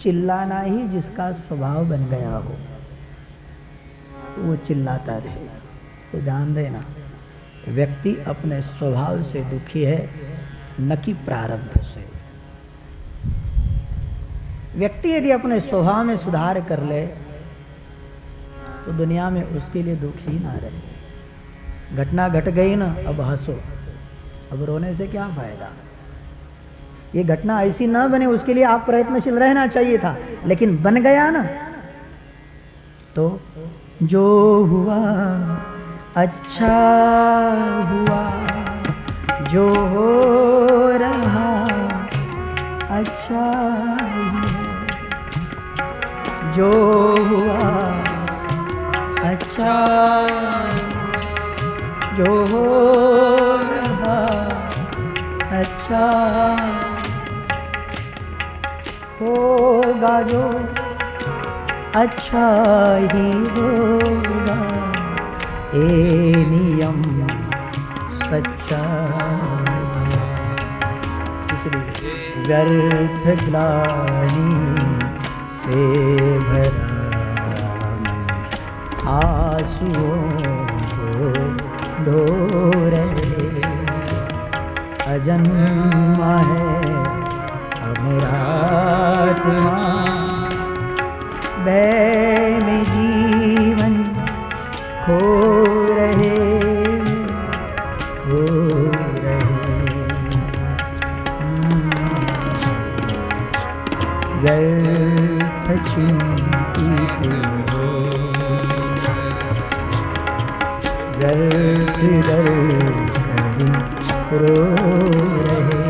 चिल्लाना ही जिसका स्वभाव बन गया हो तो वो चिल्लाता रहे। तो ध्यान देना, व्यक्ति अपने स्वभाव से दुखी है, न कि प्रारब्ध से। व्यक्ति यदि अपने स्वभाव में सुधार कर ले तो दुनिया में उसके लिए दुख ही ना रहे। घटना घट गई ना, अब हंसो, अब रोने से क्या फायदा। ये घटना ऐसी ना बने उसके लिए आप प्रयत्नशील रहना चाहिए था, लेकिन बन गया ना, तो जो हुआ अच्छा हुआ, जो हो रहा अच्छा ही है, जो हुआ अच्छा, जो हो रहा अच्छा होगा, जो अच्छा ही होगा, ये नियम सच्चा। इसलिए व्यर्थ ग्लानि से भरा आंसुओं को धो रहे, अजन्मा है मेरा आत्मा, भय में जीवन खो रहे, खो रहे। व्यर्थ चिंतित हो, व्यर्थ दर्द रो रहे,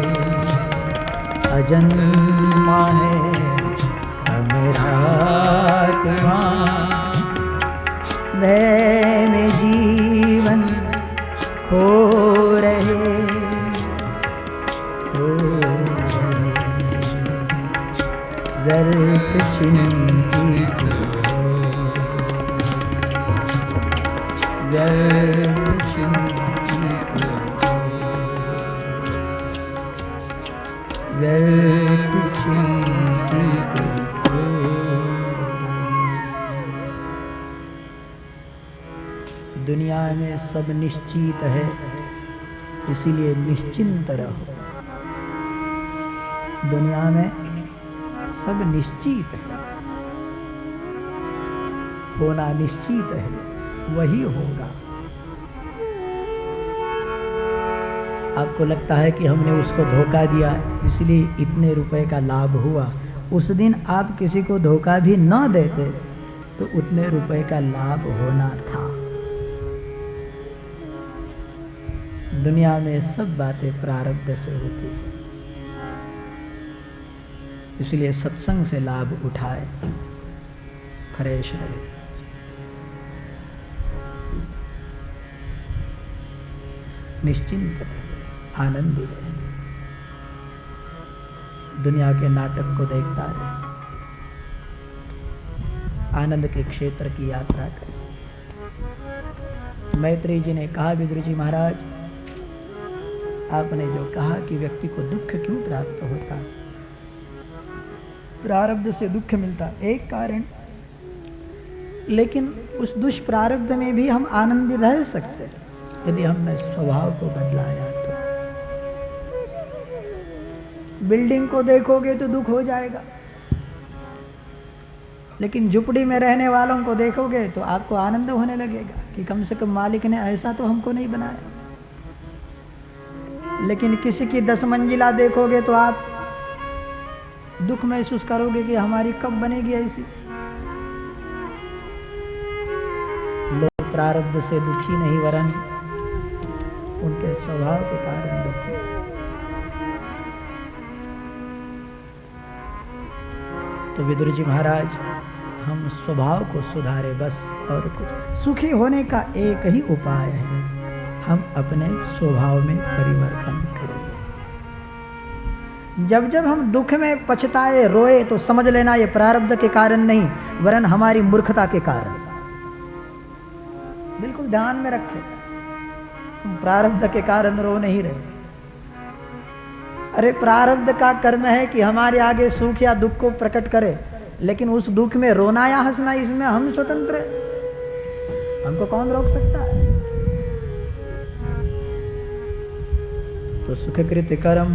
अजन्मा है मेरा आत्मा, भय में जीवन खो रहे, खो रहे। व्यर्थ चिंतित हो, व्यर्थ चिंतित हो, व्यर्थ चिंतित हो। दुनिया में सब निश्चित है, इसीलिए निश्चिंत रहो। दुनिया में सब निश्चित है, होना निश्चित है, वही होगा। आपको लगता है कि हमने उसको धोखा दिया इसलिए इतने रुपए का लाभ हुआ, उस दिन आप किसी को धोखा भी न देते तो उतने रुपए का लाभ होना था। दुनिया में सब बातें प्रारब्ध से होती है, इसलिए सत्संग से लाभ उठाए, फ्रेश रहे। निश्चिंत रहे, आनंदी रहे, दुनिया के नाटक को देखता रहे, आनंद के क्षेत्र की यात्रा करें। मैत्री जी ने कहा, विदुर जी महाराज आपने जो कहा कि व्यक्ति को दुख क्यों प्राप्त होता, प्रारब्ध से दुख मिलता, एक कारण, लेकिन उस दुष्प्रारब्ध में भी हम आनंदी रह सकते हैं यदि हमने स्वभाव को बदलाया तो। बिल्डिंग को देखोगे तो दुख हो जाएगा, लेकिन झुपड़ी में रहने वालों को देखोगे तो आपको आनंद होने लगेगा कि कम से कम मालिक ने ऐसा तो हमको नहीं बनाया। लेकिन किसी की 10 मंजिला देखोगे तो आप दुख महसूस करोगे कि हमारी कब बनेगी ऐसी। लोग प्रारब्ध से दुखी नहीं, वरन उनके स्वभाव के कारण दुखी। तो विदुर जी महाराज हम स्वभाव को सुधारे बस, और कुछ। सुखी होने का एक ही उपाय है, हम अपने स्वभाव में परिवर्तन करें। जब जब हम दुख में पछताए, रोए, तो समझ लेना ये प्रारब्ध के कारण नहीं, वरन हमारी मूर्खता के कारण। बिल्कुल ध्यान में रखें, तुम प्रारब्ध के कारण रो नहीं रहे। अरे प्रारब्ध का कर्म है कि हमारे आगे सुख या दुख को प्रकट करे, लेकिन उस दुख में रोना या हंसना इसमें हम स्वतंत्र हैं, हमको कौन रोक सकता है। तो सुखकृत कर्म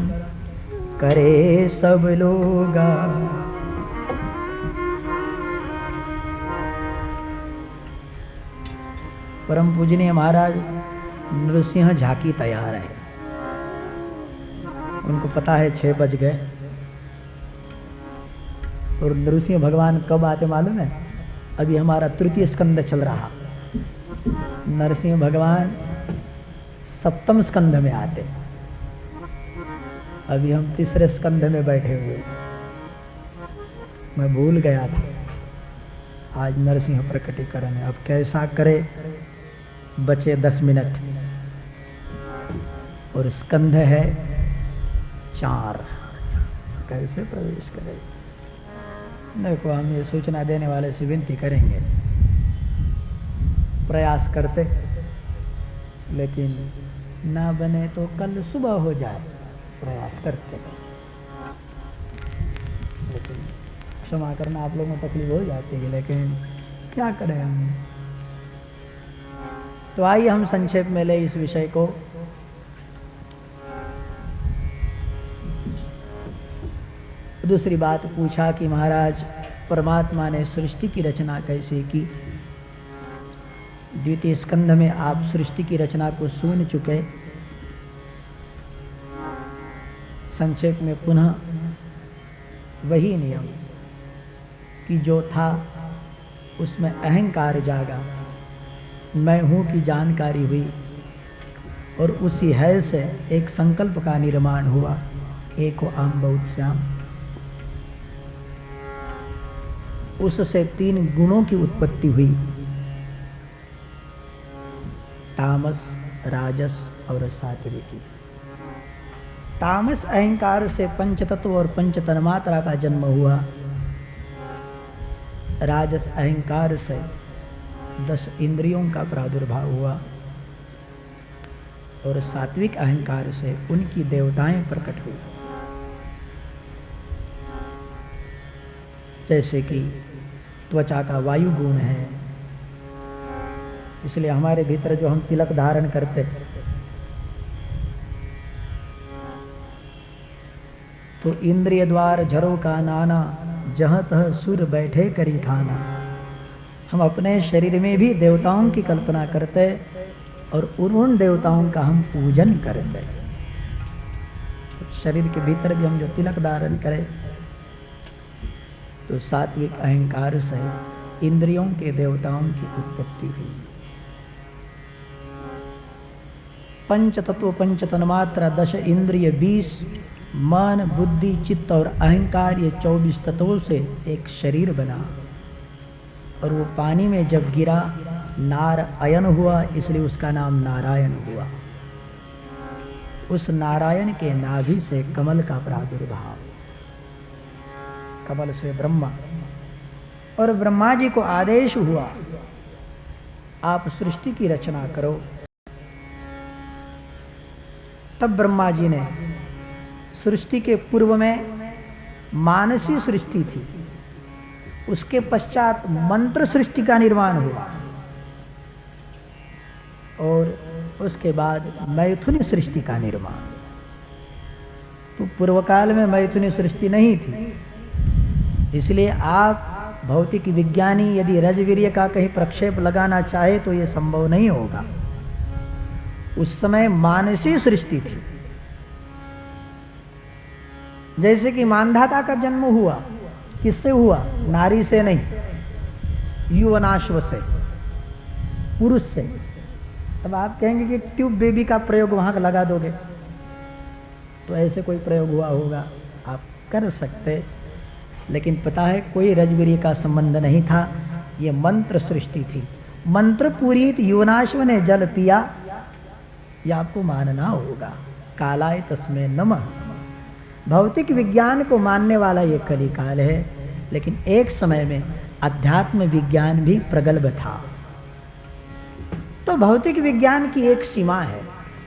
करे सब लोगा, परम पूजनीय महाराज नृसिंह झांकी तैयार है। उनको पता है 6 बज गए, और नृसिंह भगवान कब आते मालूम है? अभी हमारा तृतीय स्कंद चल रहा, नरसिंह भगवान 7वें स्कंद में आते, अभी हम 3रे स्कंद में बैठे हुए। मैं भूल गया था, आज नरसिंह प्रकटीकरण है। अब कैसा करे, बचे 10 मिनट और स्कंध है 4, कैसे प्रवेश करें? देखो, हम ये सूचना देने वाले से विनती करेंगे, प्रयास करते, लेकिन ना बने तो कल सुबह हो जाए, प्रयास करते, लेकिन क्षमा करना, आप लोगों को तकलीफ हो जाती है, लेकिन क्या करें हम। तो आइए हम संक्षेप में ले इस विषय को। दूसरी बात पूछा कि महाराज परमात्मा ने सृष्टि की रचना कैसे की। द्वितीय स्कंध में आप सृष्टि की रचना को सुन चुके। संक्षेप में पुनः वही नियम कि जो था उसमें अहंकार जागा, मैं हूं की जानकारी हुई, और उसी है से एक संकल्प का निर्माण हुआ, एको आम बहुत श्याम। उससे 3 गुणों की उत्पत्ति हुई, तामस, राजस और सात्विकी। तामस अहंकार से पंचतत्व और पंच तन्मात्रा का जन्म हुआ, राजस अहंकार से 10 इंद्रियों का प्रादुर्भाव हुआ, और सात्विक अहंकार से उनकी देवताएं प्रकट हुई। जैसे कि त्वचा का वायु गुण है, इसलिए हमारे भीतर जो हम तिलक धारण करते, तो इंद्रिय द्वार झरो का नाना, जहाँ तह सुर बैठे करी खाना। हम अपने शरीर में भी देवताओं की कल्पना करते, और उन देवताओं का हम पूजन करते। शरीर के भीतर भी हम जो तिलक धारण करें, तो सात्विक अहंकार से इंद्रियों के देवताओं की उत्पत्ति हुई। पंच तत्व पंच तन्मात्रा 10 इंद्रिय 20 मन बुद्धि चित्त और अहंकार, ये 24 तत्वों से एक शरीर बना, और वो पानी में जब गिरा नारायण हुआ, इसलिए उसका नाम नारायण हुआ। उस नारायण के नाभि से कमल का प्रादुर्भाव, कमल से ब्रह्मा, और ब्रह्मा जी को आदेश हुआ आप सृष्टि की रचना करो। तब ब्रह्मा जी ने, सृष्टि के पूर्व में मानसी सृष्टि थी, उसके पश्चात मंत्र सृष्टि का निर्माण हुआ, और उसके बाद मैथुनी सृष्टि का निर्माण। तो पूर्व काल में मैथुनी सृष्टि नहीं थी, इसलिए आप भौतिक विज्ञानी यदि रजवीर्य का कहीं प्रक्षेप लगाना चाहे तो यह संभव नहीं होगा। उस समय मानसी सृष्टि थी। जैसे कि मानधाता का जन्म हुआ, किससे हुआ? नारी से नहीं, युवनाश्व से, पुरुष से। अब आप कहेंगे कि ट्यूब बेबी का प्रयोग वहां लगा दोगे, तो ऐसे कोई प्रयोग हुआ होगा, आप कर सकते, लेकिन पता है कोई रजवीर्य का संबंध नहीं था। ये मंत्र सृष्टि थी। मंत्र पूरित युवनाश्व ने जल पिया, यह आपको मानना होगा। कालाय तस्मै नमः। भौतिक विज्ञान को मानने वाला ये कलिकाल है, लेकिन एक समय में अध्यात्म विज्ञान भी प्रगल्भ था। तो भौतिक विज्ञान की एक सीमा है,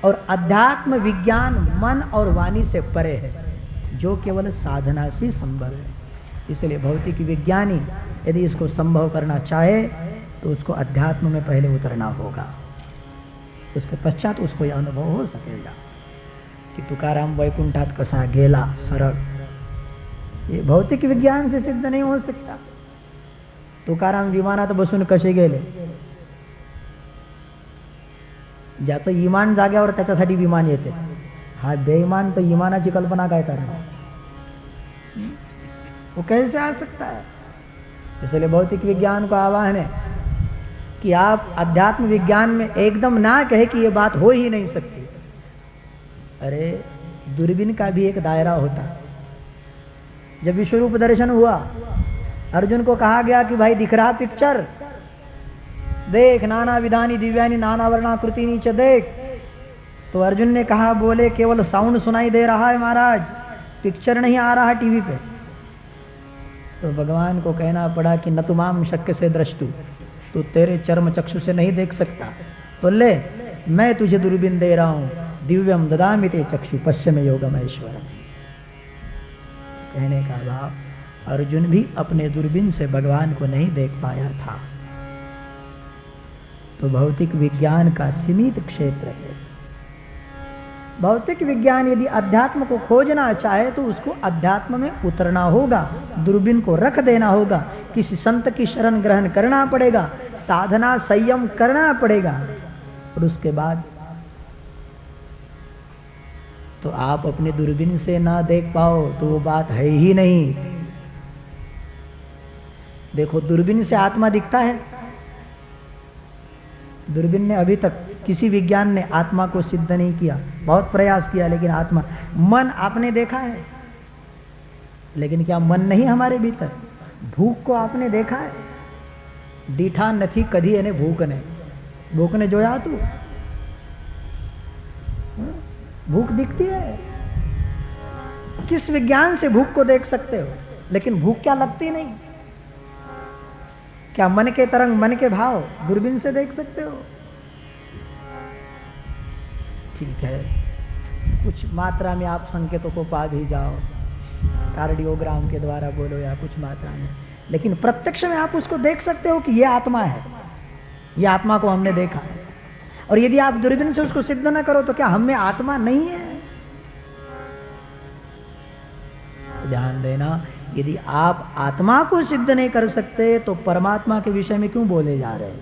और अध्यात्म विज्ञान मन और वाणी से परे है। जो केवल साधना से संभव है। इसलिए भौतिक विज्ञानी यदि इसको संभव करना चाहे तो उसको अध्यात्म में पहले उतरना होगा, उसके पश्चात उसको यह अनुभव हो सकेगा कि तुकाराम वैकुंठात कसा गेला सरळ, ये भौतिक विज्ञान से सिद्ध नहीं हो सकता। तुकाराम विमानात बसून कसे गेले, ज्याचं इमान जाग्यावर त्याच्यासाठी विमान येते, हा बेईमान तो इमानाची कल्पना काय करणार, वो कैसे आ सकता है। इसलिए भौतिक विज्ञान को आह्वान है कि आप अध्यात्म विज्ञान में एकदम ना कहे कि ये बात हो ही नहीं सकती। अरे दूरबीन का भी एक दायरा होता। जब विश्वरूप दर्शन हुआ, अर्जुन को कहा गया कि भाई दिख रहा पिक्चर देख, नाना विधानी दिव्यानी नाना वर्णाकृति नीचे देख, तो अर्जुन ने कहा बोले केवल साउंड सुनाई दे रहा है महाराज, पिक्चर नहीं आ रहा टीवी पे। तो भगवान को कहना पड़ा कि न तुमाम शक्य से दृष्टु, तू तेरे चर्म चक्षु से नहीं देख सकता, तो ले मैं तुझे दूरबीन दे रहा हूं, दिव्यम ददामि ते चक्षु पश्चिम योगम ऐश्वर्यम। कहने का भाव अर्जुन भी अपने दूरबीन से भगवान को नहीं देख पाया था। तो भौतिक विज्ञान का सीमित क्षेत्र है। भौतिक विज्ञान यदि अध्यात्म को खोजना चाहे तो उसको अध्यात्म में उतरना होगा, दूरबीन को रख देना होगा, किसी संत की शरण ग्रहण करना पड़ेगा, साधना संयम करना पड़ेगा, और उसके बाद तो आप अपने दूरबीन से ना देख पाओ तो वो बात है ही नहीं। देखो दूरबीन से आत्मा दिखता है, दूरबीन ने अभी तक किसी विज्ञान ने आत्मा को सिद्ध नहीं किया, बहुत प्रयास किया, लेकिन आत्मा, मन आपने देखा है, लेकिन क्या मन नहीं हमारे भीतर? भूख को आपने देखा है? दीठा नहीं कधी एने भूख ने, भूख ने जोया तू, भूख दिखती है। किस विज्ञान से भूख को देख सकते हो, लेकिन भूख क्या लगती नहीं? क्या मन के तरंग, मन के भाव दूरबीन से देख सकते हो? ठीक है, कुछ मात्रा में आप संकेतों को पा भी जाओ, कार्डियोग्राम के द्वारा बोलो या कुछ मात्रा में, लेकिन प्रत्यक्ष में आप उसको देख सकते हो कि ये आत्मा है, ये आत्मा को हमने देखा। और यदि आप दूरबीन से उसको सिद्ध न करो तो क्या हम में आत्मा नहीं है? ध्यान देना, यदि आप आत्मा को सिद्ध नहीं कर सकते तो परमात्मा के विषय में क्यों बोले जा रहे हैं?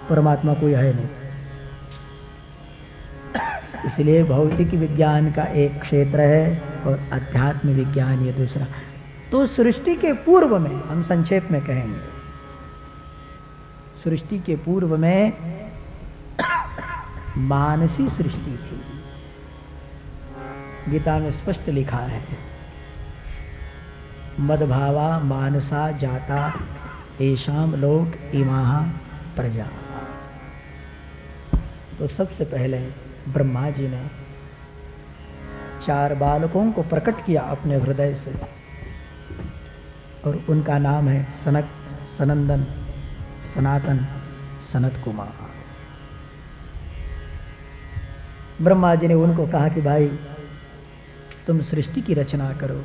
परमात्मा कोई है नहीं। इसलिए भौतिक विज्ञान का एक क्षेत्र है और अध्यात्म विज्ञान ये दूसरा। तो सृष्टि के पूर्व में, हम संक्षेप में कहेंगे, सृष्टि के पूर्व में मानसी सृष्टि थी। गीता में स्पष्ट लिखा है, मदभावा मानसा जाता एशाम लोक इमाह प्रजा। तो सबसे पहले ब्रह्मा जी ने 4 बालकों को प्रकट किया अपने हृदय से, और उनका नाम है सनक, सनंदन, सनातन, सनत कुमार। ब्रह्मा जी ने उनको कहा कि भाई तुम सृष्टि की रचना करो,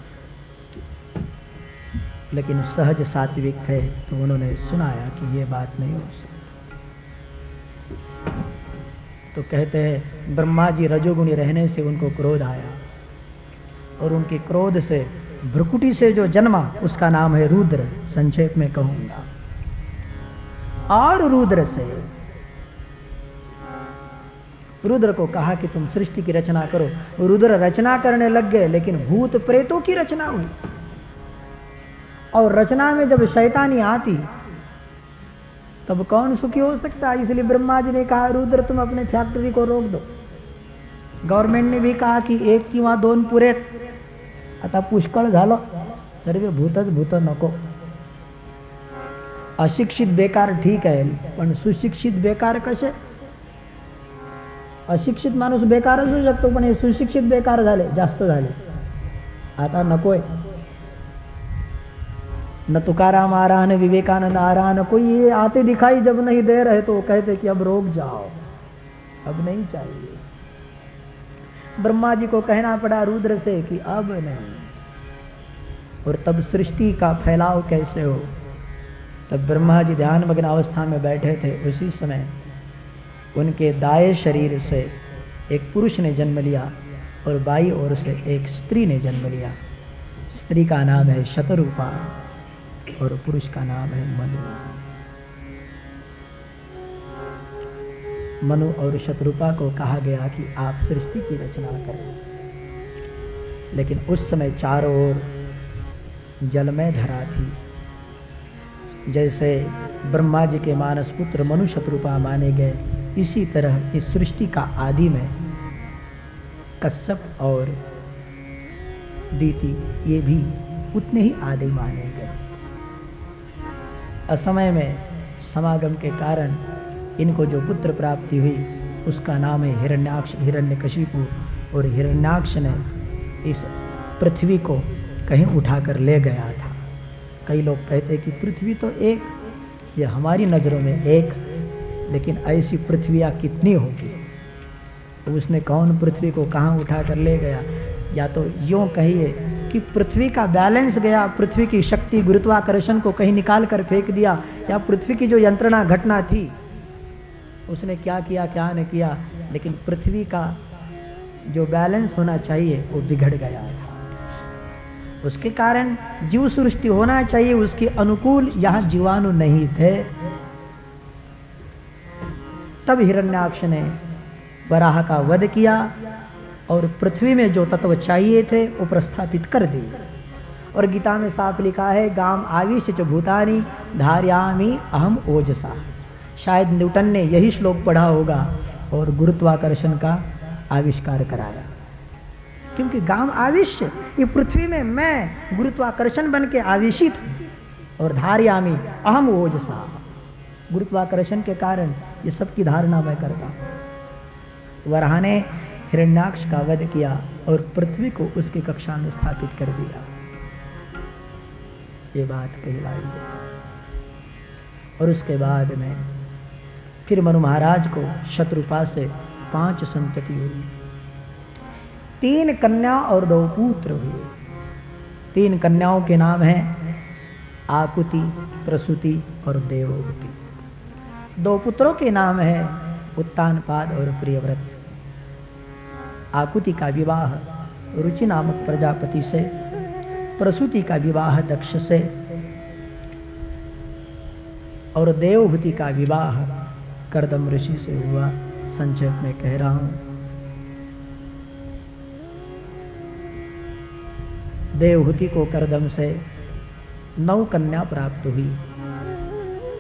लेकिन सहज सात्विक थे तो उन्होंने सुनाया कि ये बात नहीं हो सकती। तो कहते हैं ब्रह्मा जी रजोगुणी रहने से उनको क्रोध आया, और उनके क्रोध से भ्रुकुटी से जो जन्मा उसका नाम है रुद्र, संक्षेप में कहूंगा। और रुद्र से, रुद्र को कहा कि तुम सृष्टि की रचना करो। रुद्र रचना करने लग गए, लेकिन भूत प्रेतों की रचना हुई, और रचना में जब शैतानी आती तब कौन सुखी हो सकता है? इसलिए ब्रह्मा जी ने कहा रुद्र तुम अपने फैक्ट्री को रोक दो। गवर्नमेंट ने भी कहा कि 1 किंवा 2 पुरेत, आता पुष्कळ झालं, सर्व भूतच भूत नको। अशिक्षित बेकार ठीक आहे, पण सुशिक्षित बेकार कसे? अशिक्षित माणूस बेकार असू शकतो, पण हे सुशिक्षित बेकार झाले, जास्त झाले, आता नकोय। न तुकाराम आ रहा, न विवेकानंद आ रहा, न कोई ये आते दिखाई जब नहीं दे रहे तो कहते कि अब रोक जाओ, अब नहीं चाहिए। ब्रह्मा जी को कहना पड़ा रुद्र से कि अब नहीं। और तब सृष्टि का फैलाव कैसे हो। तब ब्रह्मा जी ध्यान मग्न अवस्था में बैठे थे, उसी समय उनके दाएं शरीर से एक पुरुष ने जन्म लिया और बाईं ओर से एक स्त्री ने जन्म लिया। स्त्री का नाम है शतरूपा और पुरुष का नाम है मनु। मनु और शतरूपा को कहा गया कि आप सृष्टि की रचना करें, लेकिन उस समय चारों ओर जलमय धरा थी। जैसे ब्रह्मा जी के मानस पुत्र मनु शतरूपा माने गए, इसी तरह इस सृष्टि का आदि में कश्यप और दीति ये भी उतने ही आदि माने गए। असमय में समागम के कारण इनको जो पुत्र प्राप्ति हुई उसका नाम है हिरण्याक्ष, हिरण्यकशिपु। और हिरण्याक्ष ने इस पृथ्वी को कहीं उठाकर ले गया था। कई लोग कहते कि पृथ्वी तो एक, ये हमारी नज़रों में एक, लेकिन ऐसी पृथ्वियाँ कितनी होगी। तो उसने कौन पृथ्वी को कहाँ उठा कर ले गया। या तो यूँ कहिए कि पृथ्वी का बैलेंस गया, पृथ्वी की शक्ति गुरुत्वाकर्षण को कहीं निकाल कर फेंक दिया, या पृथ्वी की जो यंत्रणा घटना थी उसने क्या किया क्या न किया, लेकिन पृथ्वी का जो बैलेंस होना चाहिए वो बिगड़ गया था। उसके कारण जीव सृष्टि होना चाहिए उसके अनुकूल, यहाँ जीवाणु नहीं थे। तब हिरण्याक्ष ने वराह का वध किया और पृथ्वी में जो तत्व चाहिए थे वो प्रस्थापित कर दिए। और गीता में साफ लिखा है गाम आविश च भूतानि धारयामि अहम ओजसा। शायद न्यूटन ने यही श्लोक पढ़ा होगा और गुरुत्वाकर्षण का आविष्कार कराया। क्योंकि गाम आविश्य, ये पृथ्वी में मैं गुरुत्वाकर्षण बन के आवेशित हूँ। और धारयामि अहम ओजसा, गुरुत्वाकर्षण के कारण ये सब की धारणा मैं करता हूँ। वराह ने हिरण्याक्ष का वध किया और पृथ्वी को उसकी कक्षा में स्थापित कर दिया। ये बात कहलाई है। और उसके बाद में फिर मनु महाराज को शतरूपा से 5 संतति हुई, 3 कन्या और 2 पुत्र हुए। 3 कन्याओं के नाम हैं आकुति, प्रसूति और देवहूति। 2 पुत्रों के नाम हैं उत्तानपाद और प्रियव्रत। आकुति का विवाह रुचि नामक प्रजापति से, प्रसूति का विवाह दक्ष से और देवहूति का विवाह कर्दम ऋषि से हुआ। संक्षेप में कह रहा हूं, देवहूति को कर्दम से 9 कन्या प्राप्त हुई।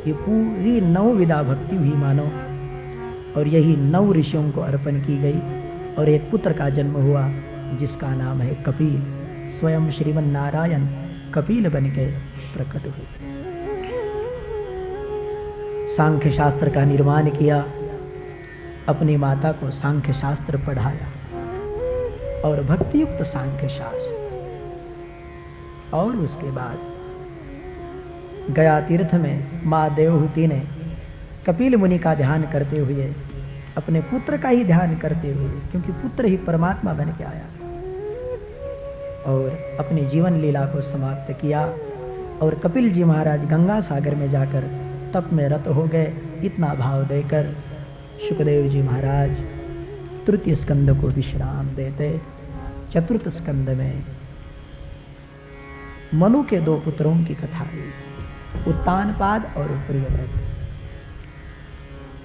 ये पूरी 9 विधा भक्ति हुई मानो, और यही 9 ऋषियों को अर्पण की गई। और एक पुत्र का जन्म हुआ जिसका नाम है कपिल। स्वयं श्रीमन नारायण कपिल बन के प्रकट हुए। सांख्य शास्त्र का निर्माण किया, अपनी माता को सांख्य शास्त्र पढ़ाया और भक्तियुक्त सांख्य शास्त्र। और उसके बाद गया तीर्थ में माँ देवहूति ने कपिल मुनि का ध्यान करते हुए, अपने पुत्र का ही ध्यान करते हुए, क्योंकि पुत्र ही परमात्मा बन के आया, और अपनी जीवन लीला को समाप्त किया। और कपिल जी महाराज गंगा सागर में जाकर तप में रत हो गए। इतना भाव देकर शुकदेव जी महाराज तृतीय स्कंद को विश्राम देते। चतुर्थ स्कंद में मनु के 2 पुत्रों की कथा हुई, उत्तानपाद और प्रियव्रत।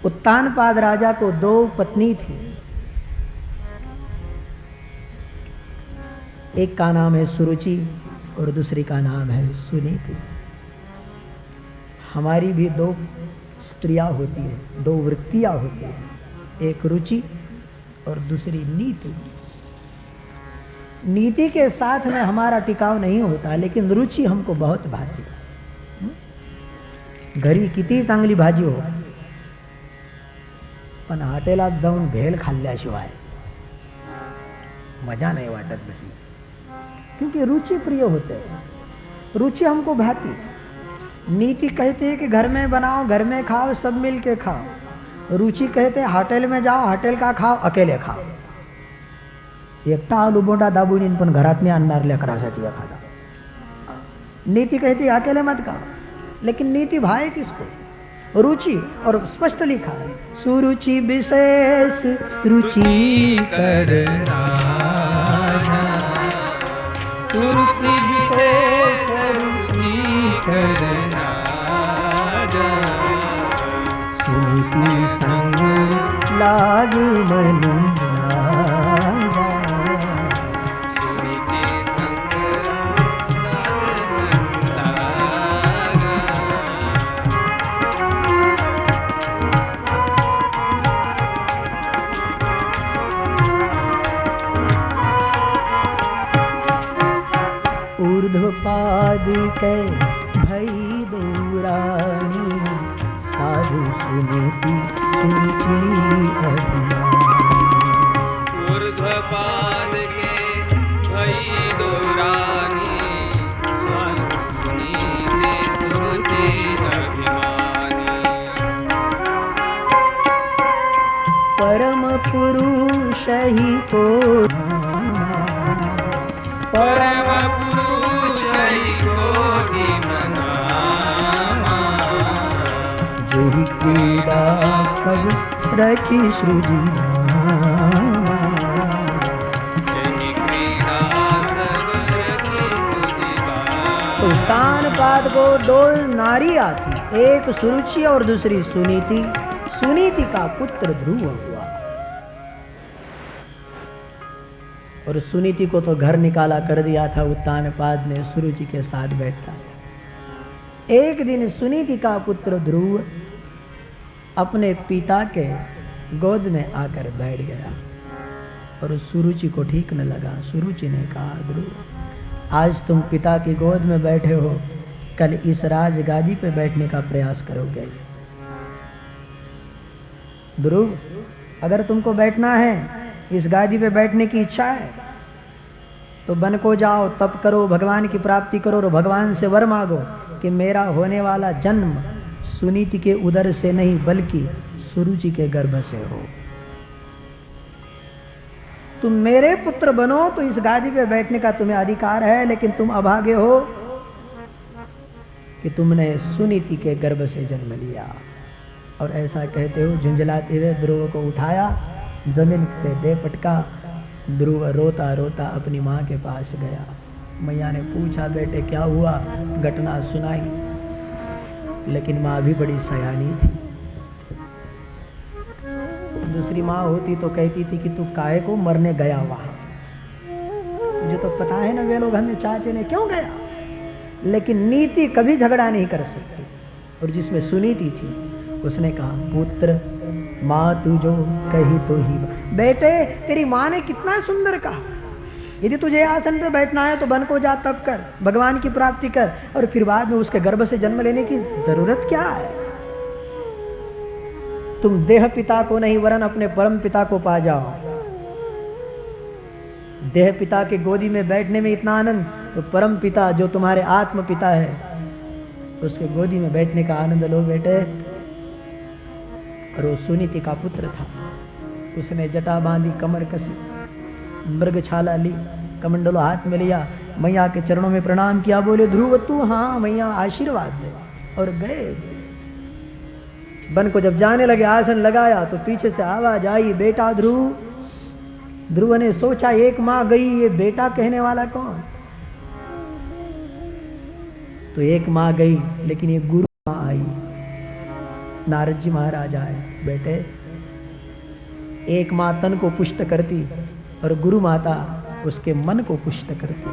उत्तानपाद राजा को 2 पत्नी थी। एक का नाम है सुरुचि और दूसरी का नाम है सुनीति। हमारी भी 2 स्त्रियां होती है, 2 वृत्तियां होती है, एक रुचि और दूसरी नीति। नीति के साथ में हमारा टिकाव नहीं होता, लेकिन रुचि हमको बहुत भाती है। घरी किती चांगली भाजी हो, पण हॉटेलात जाऊन भेळ खाल्ल्याशिवाय मजा नहीं वाटत नहीं, क्योंकि रुचि प्रिय होते हैं। रुचि हमको भाती। नीति कहते हैं कि घर में बनाओ, घर में खाओ, सब मिल के खाओ। रुचि कहते हैं होटल में जाओ, होटल का खाओ, अकेले खाओ। एकटा आलू बोंडा दाबून पण घरात नाही आणणार लेकरासाठी एखादा. नीति कहती है अकेले मत का, लेकिन नीति भाए किसको? रुचि. और स्पष्ट लिखा है सुरुचि विशेष रुचि कर राजा, सुरुचि विशेष रुचि कर राजा, सुनीति संग लाग मन राजा. सुनीति संग लाग मन राजा. ऊर्ध्वपाद के भई दौरानी, साधु सुनीति सुरुचि अभिमानी. ऊर्ध्वपाद के भई दौरानी, साधु सुनीति सुरुचि अभिमानी. परम पुरुष ही को परम पुरुष ही कोटि प्रणामा, जो ही क्रीड़ा सब रखी सृजी. जही क्रीड़ा सब रखी सुधिका. तो उत्तानपाद को दो नारी आती, एक सुरुचि और दूसरी सुनीति. सुनीति का पुत्र ध्रुव हुआ, और सुनीति को तो घर निकाला कर दिया था उत्तानपाद ने, सुरुचि के साथ बैठता. एक दिन सुनीति का पुत्र ध्रुव अपने पिता के गोद में आकर बैठ गया, और सुरुचि को ठीक न लगा. सुरुचि ने कहा ध्रुव, आज तुम पिता की गोद में बैठे हो, कल इस राजगादी पे बैठने का प्रयास करोगे. ध्रुव, अगर तुमको बैठना है, इस गादी पे बैठने की इच्छा है, तो वन को जाओ, तप करो, भगवान की प्राप्ति करो, और भगवान से वर मांगो कि मेरा होने वाला जन्म सुनीति के उदर से नहीं बल्कि सुरुचि के गर्भ से हो. तुम मेरे पुत्र बनो तो इस गादी पे बैठने का तुम्हें अधिकार है, लेकिन तुम अभागे हो कि तुमने सुनीति के गर्भ से जन्म लिया. और ऐसा कहते हो झुंझलाते हुए ध्रुव को उठाया, जमीन पे दे पटका. ध्रुव रोता रोता अपनी माँ के पास गया. मैया ने पूछा, बेटे क्या हुआ? घटना सुनाई, लेकिन माँ भी बड़ी सयानी थी. दूसरी माँ होती तो कहती थी कि तू काहे को मरने गया वहां, मुझे तो पता है ना वे लोग हमें चाहते ने क्यों गया. लेकिन नीति कभी झगड़ा नहीं कर सकती, और जिसमें सुनीति थी उसने कहा, पुत्र माँ तू जो कही तो ही. बेटे, तेरी माँ ने कितना सुंदर कहा, यदि तुझे आसन पे बैठना है तो वन को जा, तप कर, भगवान की प्राप्ति कर, और फिर बाद में उसके गर्भ से जन्म लेने की जरूरत क्या है. तुम देह पिता को नहीं वरन अपने परम पिता को पा जाओ. देह पिता के गोदी में बैठने में इतना आनंद, तो परम पिता जो तुम्हारे आत्म पिता है उसके गोदी में बैठने का आनंद लो बेटे. और वो सुनीति का पुत्र था, उसने जटा बांधी, कमर कसी, मृगछाला ली, कमंडलो हाथ में लिया, मैया के चरणों में प्रणाम किया, बोले ध्रुव तू हाँ मैया आशीर्वाद दे, और गए. वन को जब जाने लगे, आसन लगाया तो पीछे से आवाज आई, बेटा ध्रुव. ध्रुव ने सोचा, एक माँ गई, ये बेटा कहने वाला कौन. तो एक माँ गई, लेकिन ये गुरु माँ आई. नारद जी महाराज आए, बेटे एक माँ तन को पुष्ट करती और गुरु माता उसके मन को पुष्ट करती.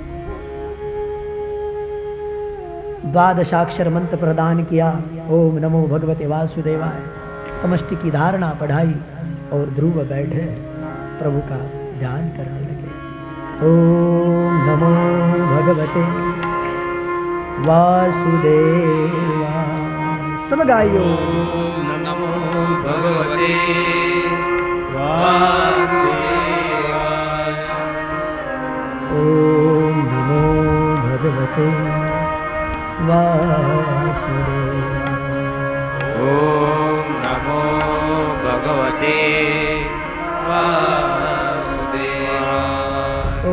द्वादशाक्षर मंत्र प्रदान किया, ओम नमो भगवते वासुदेवाय, समष्टि की धारणा पढ़ाई, और ध्रुव बैठे प्रभु का ध्यान करने लगे. ओम नमो भगवते वासुदेवाय. सब गाइयो. ओम नमो भगवते वासुदेवाय. ओम नमो भगवते वासुदेवाय. ओम नमो भगवते वासुदेवाय.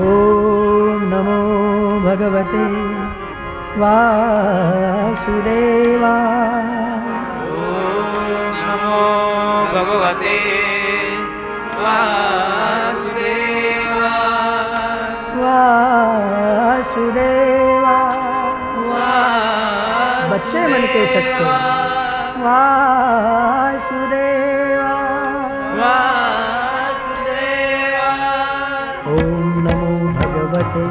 ओम नमो भगवते वासुदेवाय। ओम नमो भगवते वासुदेवाय। बच्चे मन के सच्चे वासुदेवाय। ओम नमो भगवते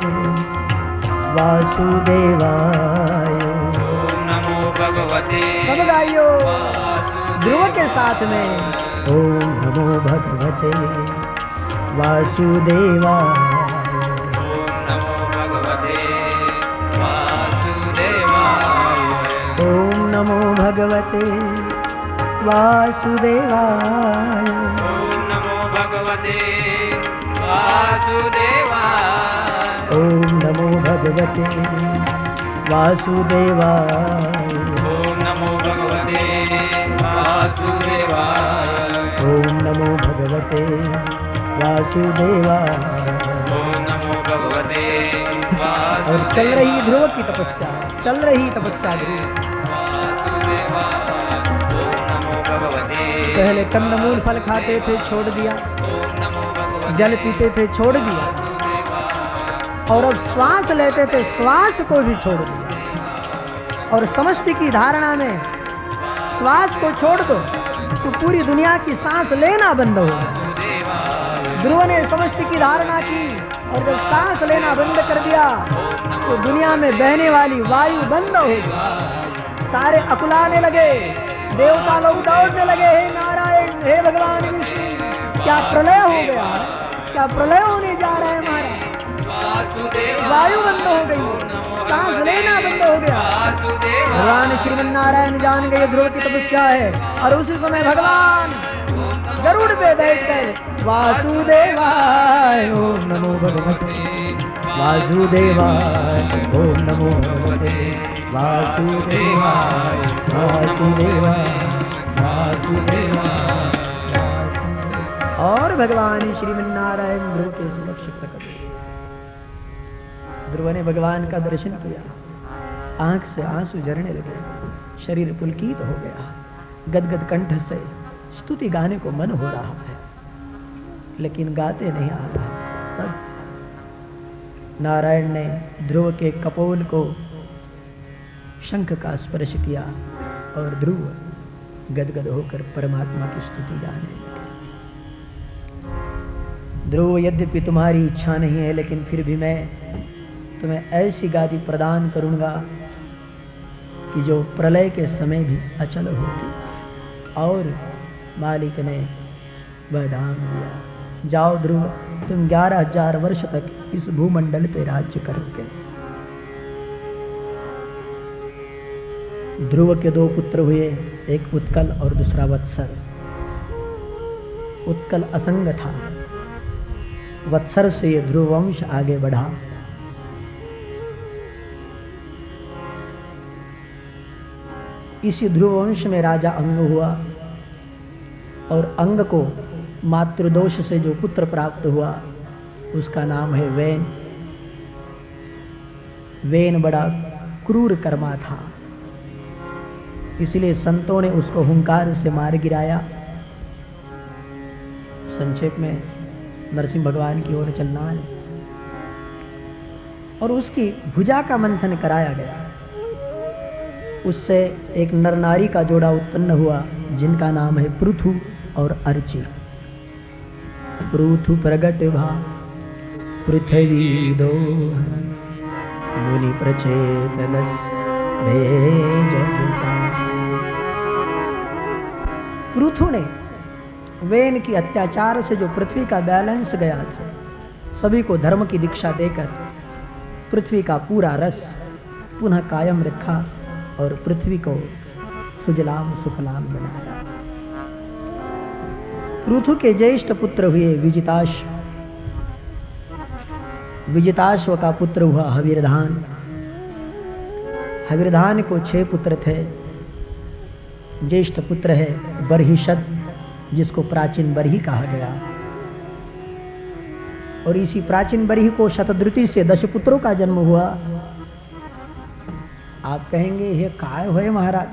वासुदेवाय। ओम नमो भगवते सब गाइयो ध्रुव के साथ में। ओम नमो भगवते वासुदेवाय। ओम नमो भगवते वासुदेवाय। ओम नमो भगवते वासुदेवाय। ओम नमो भगवते वासुदेवाय। ओम नमो भगवते वासुदेवाय। ओम नमो भगवते वासुदेवाय। ओम नमो भगवते वासुदेवाय। ओम नमो भगवते और चल रही ध्रुव की तपस्या, चल रही तपस्या ध्रुव। वासुदेवाय। ओम नमो भगवते। पहले कंदमूल फल खाते थे, छोड़ दिया। ओम नमो भगवते। जल पीते थे, छोड़ दिया। और अब श्वास लेते थे, श्वास को भी छोड़ दिया। और समष्टि की धारणा में श्वास को छोड़ दो तो पूरी दुनिया की सांस लेना बंद हो गया। ध्रुव ने समष्टि की धारणा की और जब सांस लेना बंद कर दिया तो दुनिया में बहने वाली वायु बंद हो गई। सारे अकुलाने लगे, देवता लोग दौड़ने लगे, हे नारायण, हे भगवान विष्णु, क्या प्रलय हो गया, क्या प्रलय होने जा रहा है महाराज। वायु बंद हो गई, सांस लेना बंद हो गया। भगवान श्रीमन्नारायण जान गए ध्रुव की तपस्या है। और उसी समय भगवान गरुड़ पे बैठ गए। वासुदेवाय। ओम नमो भगवते वासुदेवाय। ओम नमो भगवते वासुदेवाय। वासुदेवाय वासुदेवाय। और भगवान श्रीमन्नारायण ध्रुव के समक्ष प्रकट हुए। ध्रुव ने भगवान का दर्शन किया, आंख से आंसू झरने लगे, शरीर पुलकित हो गया, गदगद कंठ से स्तुति गाने को मन हो रहा है, लेकिन गाते नहीं आ रहा। तब नारायण ने ध्रुव के कपोल को शंख का स्पर्श किया और ध्रुव गदगद होकर परमात्मा की स्तुति गाने लगे। ध्रुव, यद्यपि तुम्हारी इच्छा नहीं है, लेकिन फिर भी मैं तुम्हें ऐसी गादी प्रदान करूंगा कि जो प्रलय के समय भी अचल होगी। और मालिक ने वरदान दिया, जाओ ध्रुव, तुम 11,000 वर्ष तक इस भूमंडल पे राज्य करोगे। ध्रुव के 2 पुत्र हुए, एक उत्कल और दूसरा वत्सर। उत्कल असंग था, वत्सर से ये ध्रुव वंश आगे बढ़ा। इसी ध्रुव वंश में राजा अंग हुआ और अंग को मातृदोष से जो पुत्र प्राप्त हुआ उसका नाम है वेन। वेन बड़ा क्रूर कर्मा था, इसलिए संतों ने उसको हुंकार से मार गिराया। संक्षेप में नरसिंह भगवान की ओर चलना है। और उसकी भुजा का मंथन कराया गया। उससे एक नर नारी का जोड़ा उत्पन्न हुआ जिनका नाम है पृथु और अर्ची। पृथु प्रगट भा पृथ्वी दो मुनि प्रचेतनस भेजता। पृथु ने वेन की अत्याचार से जो पृथ्वी का बैलेंस गया था, सभी को धर्म की दीक्षा देकर पृथ्वी का पूरा रस पुनः कायम रखा और पृथ्वी को सुजलाम सुफलाम बनाया। पृथु के ज्येष्ठ पुत्र हुए विजिताश्व। विजिताश्व का पुत्र हुआ हविर्धान। हविर्धान को 6 पुत्र थे। ज्येष्ठ पुत्र है बर्हिषद, जिसको प्राचीन बरही कहा गया। और इसी प्राचीन बरही को शतद्रुति से 10 पुत्रों का जन्म हुआ। आप कहेंगे ये काय हुए महाराज,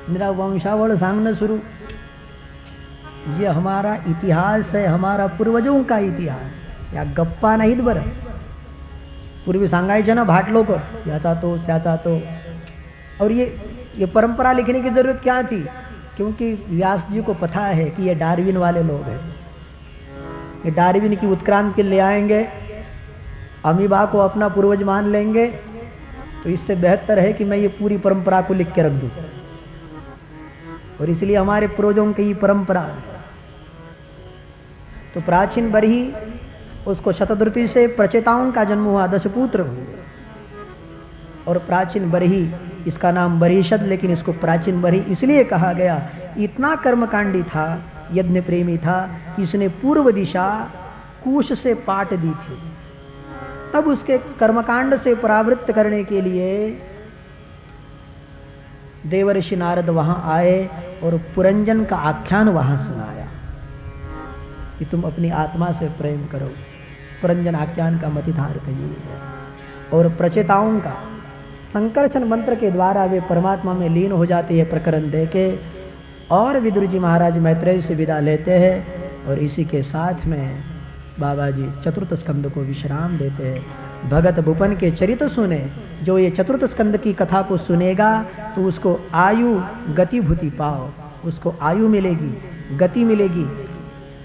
मेरा वंशावळ सांगना शुरू। ये हमारा इतिहास है, हमारा पूर्वजों का इतिहास, या गप्पा नाहीत बरं। पूर्वी सांगायचे ना भाट लोक, याचा तो त्याचा तो। और ये परंपरा लिखने की जरूरत क्या थी? क्योंकि व्यास जी को पता है कि ये डार्विन वाले लोग हैं, ये डार्विन की उत्क्रांति ले आएंगे, अमीबा को अपना पूर्वज मान लेंगे, तो इससे बेहतर है कि मैं ये पूरी परंपरा को लिख के रख दूं। और इसलिए हमारे पूर्वजों की परंपरा है। तो प्राचीन बरही, उसको शतद्रुति से प्रचेताओं का जन्म हुआ, 10 पुत्र हुए। और प्राचीन बरही, इसका नाम बरीषद, लेकिन इसको प्राचीन बरही इसलिए कहा गया, इतना कर्मकांडी था, यज्ञ प्रेमी था, इसने पूर्व दिशा कुश से पाट दी थी। तब उसके कर्मकांड से परावृत्त करने के लिए देवर्षि नारद वहां आए और पुरंजन का आख्यान वहां सुनाया कि तुम अपनी आत्मा से प्रेम करो। पुरंजन आख्यान का मतितार्थ ये है। और प्रचेताओं का संकर्षण मंत्र के द्वारा वे परमात्मा में लीन हो जाते हैं प्रकरण देके। और विदुर जी महाराज मैत्रेय से विदा लेते हैं और इसी के साथ में बाबा जी चतुर्थ स्कंद को विश्राम देते हैं। भगत भूपन के चरित्र सुने, जो ये चतुर्थ स्कंद की कथा को सुनेगा तो उसको आयु गति भूति पाओ, उसको आयु मिलेगी, गति मिलेगी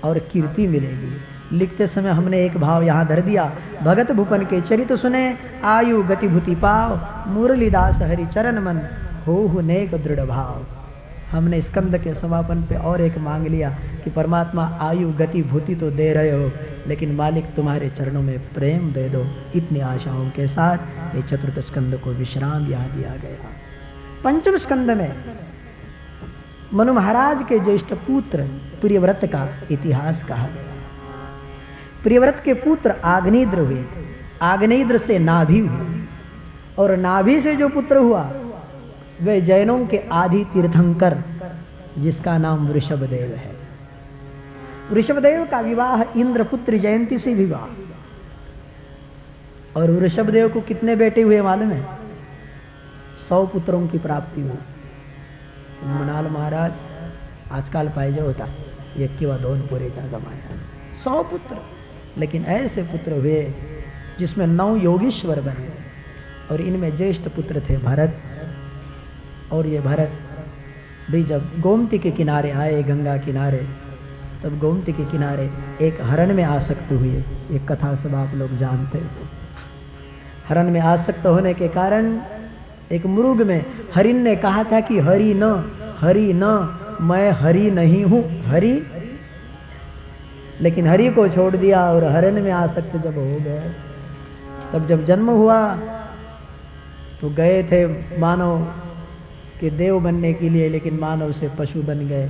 और कीर्ति मिलेगी। लिखते समय हमने एक भाव यहाँ धर दिया, भगत भूपन के चरित्र सुने, आयु गति भूति पाओ, मुरलीदास हरि चरण मन हो नेक दृढ़ भाव। हमने स्कंद के समापन पे और एक मांग लिया कि परमात्मा आयु गति भूति तो दे रहे हो, लेकिन मालिक तुम्हारे चरणों में प्रेम दे दो। इतनी आशाओं के साथ ये चतुर्थ स्कंद को विश्राम यहाँ दिया गया। पंचम स्कंद में मनु महाराज के ज्येष्ठ पुत्र प्रियव्रत का इतिहास कहा गया। प्रियव्रत के पुत्र आग्नेयद्र हुए, आग्नेयद्र से नाभि हुई, और नाभि से जो पुत्र हुआ वे जैनों के आदि तीर्थंकर, जिसका नाम वृषभदेव है। वृषभदेव का विवाह इंद्रपुत्र जयंती से विवाह। और वृषभदेव को कितने बेटे हुए मालूम है? 100 पुत्रों की प्राप्ति हुई। मनाल महाराज आजकल पाहिजे होता 1 किंवा 2 पुरेचा जमाया, 100 पुत्र। लेकिन ऐसे पुत्र हुए जिसमें 9 योगीश्वर बने, और इनमें ज्येष्ठ पुत्र थे भरत। और ये भरत भी जब गोमती के किनारे आए, गंगा किनारे, तब गोमती के किनारे एक हरण में आसक्त हुए। ये कथा सब आप लोग जानते हो। हरण में आसक्त होने के कारण एक मृग में हरिण ने कहा था कि हरि न, मैं हरि नहीं हूं, हरि। लेकिन हरि को छोड़ दिया और हरण में आसक्त जब हो गए, तब जब जन्म हुआ तो गए थे मानव कि देव बनने के लिए, लेकिन मानव से पशु बन गए।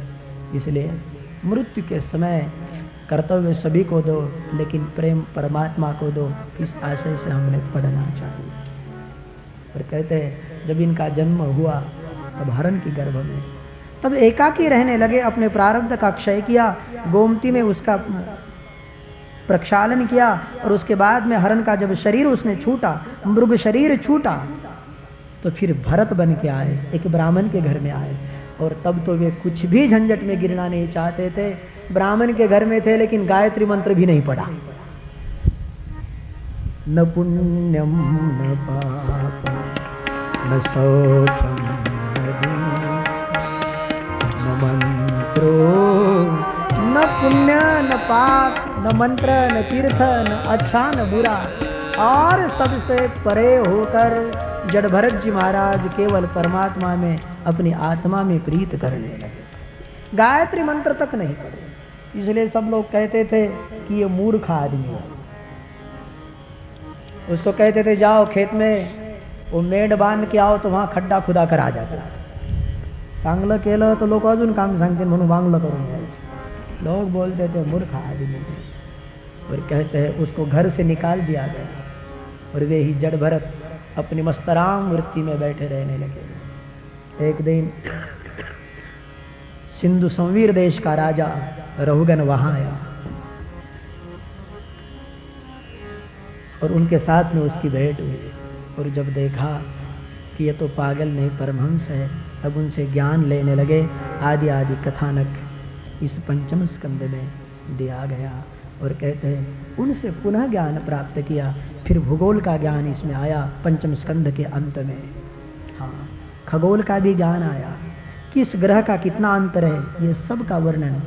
इसलिए मृत्यु के समय कर्तव्य सभी को दो, लेकिन प्रेम परमात्मा को दो, इस आशय से हमने पढ़ना चाहिए। और कहते हैं जब इनका जन्म हुआ तब हरण की गर्भ में, तब एकाकी रहने लगे, अपने प्रारब्ध का क्षय किया, गोमती में उसका प्रक्षालन किया। और उसके बाद में हरण का जब शरीर उसने छूटा, मृग शरीर छूटा, तो फिर भरत बन के आए, एक ब्राह्मण के घर में आए। और तब तो वे कुछ भी झंझट में गिरना नहीं चाहते थे। ब्राह्मण के घर में थे, लेकिन गायत्री मंत्र भी नहीं पढ़ा। न पुण्यम न पापम न सौख्यम न मंत्रो, न पुण्य न पाप न मंत्र न तीर्थ न अच्छा न बुरा, और सबसे परे होकर जड़ भरत जी महाराज केवल परमात्मा में, अपनी आत्मा में प्रीत करने लगे। गायत्री मंत्र तक नहीं पढ़े। इसलिए सब लोग कहते थे कि ये मूर्ख आदमी है। उसको कहते थे जाओ खेत में वो मेड बांध के आओ, तो वहां खड्डा खुदा कर आ जाता। चांगलं केलं तो लोक अजून काम सांगते म्हणून वांगलं करून द्यायचे। लोग बोलते थे मूर्ख आदमी। और कहते हैं उसको घर से निकाल दिया गया, और वे ही जड़ भरत अपनी मस्तराम वृत्ति में बैठे रहने लगे। एक दिन सिंधु संवीर देश का राजा रहुगन वहां आया। और उनके साथ में उसकी भेंट हुई। और जब देखा कि ये तो पागल नहीं परमहंस है, तब उनसे ज्ञान लेने लगे। आदि आदि कथानक इस पंचम स्कंद में दिया गया। और कहते हैं उनसे पुनः ज्ञान प्राप्त किया। फिर भूगोल का ज्ञान इसमें आया पंचम स्कंद के अंत में। हाँ, खगोल का भी ज्ञान आया, किस ग्रह का कितना अंतर है ये सब का वर्णन,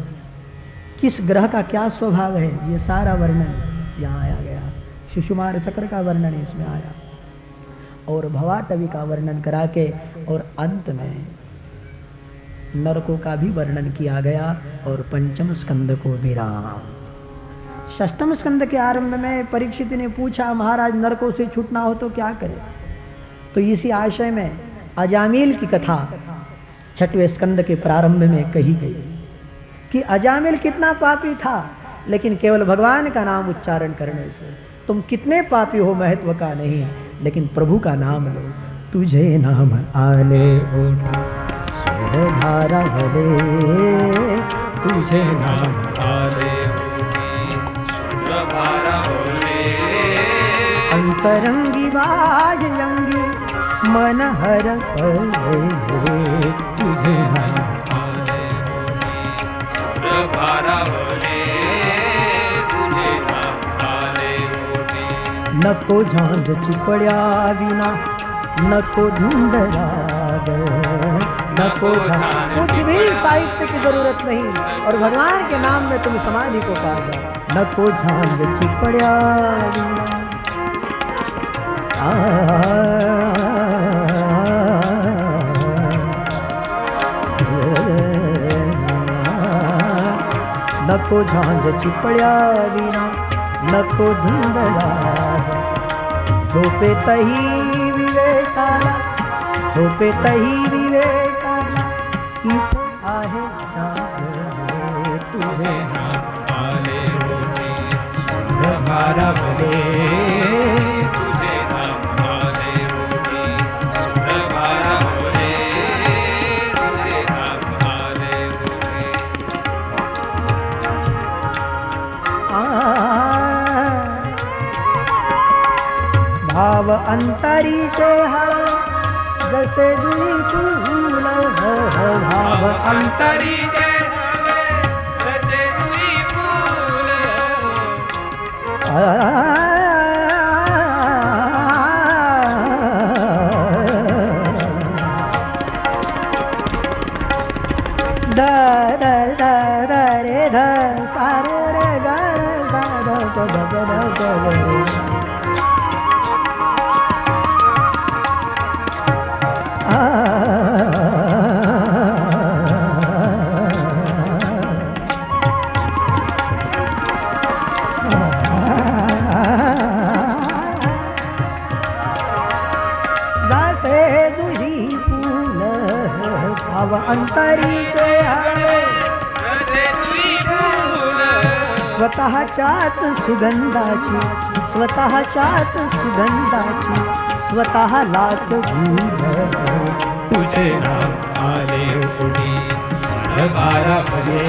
किस ग्रह का क्या स्वभाव है ये सारा वर्णन यहाँ आया गया। शिशुमार चक्र का वर्णन इसमें आया और भवाटवी का वर्णन करा के, और अंत में नरकों का भी वर्णन किया गया और पंचम स्कंद को विराम। षष्ठम स्कंद के आरंभ में परीक्षित ने पूछा महाराज नरकों से छूटना हो तो क्या करें? तो इसी आशय में अजामिल की कथा छठवें स्कंद के प्रारंभ में कही गई कि अजामिल कितना पापी था, लेकिन केवल भगवान का नाम उच्चारण करने से। तुम कितने पापी हो महत्व का नहीं, लेकिन प्रभु का नाम लो। तुझे नाम आले धारा भले, तुझे नाम आले अंतरंगी बाजयंगी मन हर तुझे न को झांझ चिपड़िया बिना न को ढूंढ न को कुछ भी साहित्य की जरूरत नहीं, और भगवान के नाम में तुम समाधि को पा जाओ। न को झांझ चिपड़िया बिना न को झांझ चिपड़िया बिना न को धुंधला, धोपे तही विवेकाला, धोपे तही विवेकाला, आहे तुझे आले हमारा भले, तुझे नाम आले सुरभारा भले, तुझे नाम आले भाव अंतरी से हर जैसे दुई फूल, भाव अंतरी के जैसे दुई फूल, द द द द रे ध सा रे रे ग ग ग ग ग ग अंतरी से स्वतः चात सुगंधाची, स्वतः चात सुगंधाची, स्वतः लाच भूल, तुझे नाम आले उडी सुरभारा भले,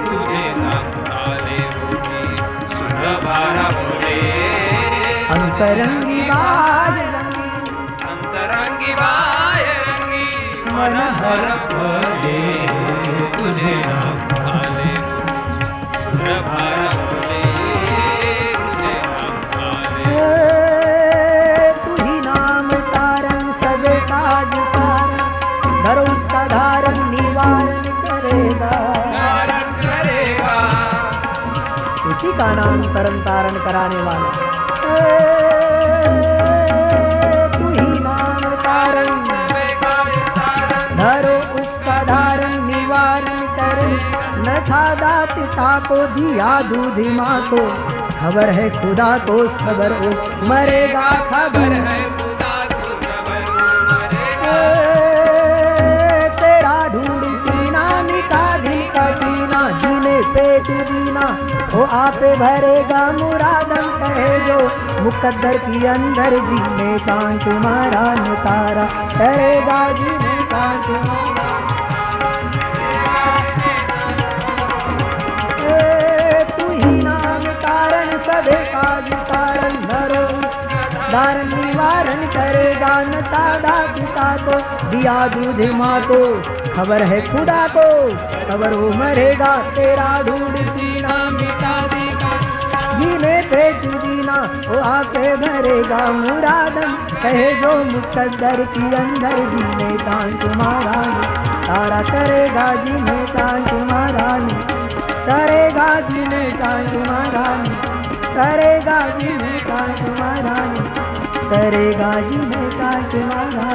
तुझे नाम आले उडी सुरभारा भले, अंतरंगी बाज अंतरंगी बायंगी मन हर भले, तुझे नाम आले सुरभारा भले, तुझे नाम आले, तू ही नाम तारण सब काज तारण, धरो उसका धारण निवारण करेगा, धारण करेगा, उसी का नाम तरन तारण कराने वाला। तू ही नाम तारण धरो उसका धारण निवारण करे, न था दात पिता को दिया दूध माँ को, खबर है खुदा को खबर हो मरेगा, खबर है खुदा को खबर मरेगा, तेरा ढूंढ सीना मिटा दिल का जीना, जीने पेट जीना वो आपे भरेगा मुरादम कहे जो, मुकद्दर की अंदर जीने का तुम्हारा नतारा करेगा, जीने का तुम्हारा। तू ही नाम कारण सब राधे काज कारण धरो दारण निवारण करेगा नता पिता को दिया दूध माँ को खबर है खुदा को खबर हो मरेगा तेरा ढूंढ सीना मिटा देगा जीने पे जीना वो आके भरेगा मुरादम कहे जो मुकद्दर की अंदर जीने कान तुम्हारा तारा करेगा जीने कान तुम्हारा करेगा जीने कान तुम्हारा करेगा जीने कान तुम्हारा करेगा जीने कान तुम्हारा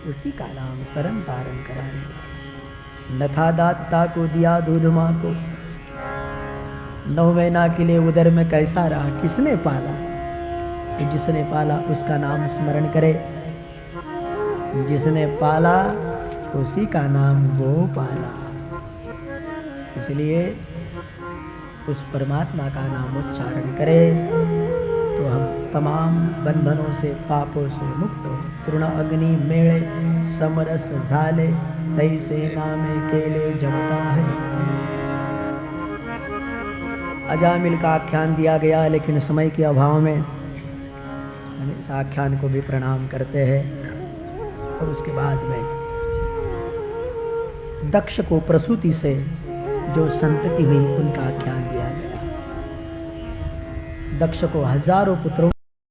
उसी का नाम तरन तारण कराने नथा दाता को दिया दूध माँ को 9 महीना के लिए उदर में कैसा रहा किसने पाला जिसने पाला उसका नाम स्मरण करे जिसने पाला उसी का नाम वो पाला इसलिए उस परमात्मा का नाम उच्चारण करे तो हम तमाम बंधनों से पापों से मुक्त हो तृण अग्नि मेले समरस झाले तैसे नामे केले जमता है अजामिल का आख्यान दिया गया लेकिन समय के अभाव में हम इस आख्यान को भी प्रणाम करते हैं और उसके बाद में दक्ष को प्रसूति से जो संतति हुई उनका आख्यान दिया गया दक्ष को हजारों पुत्रों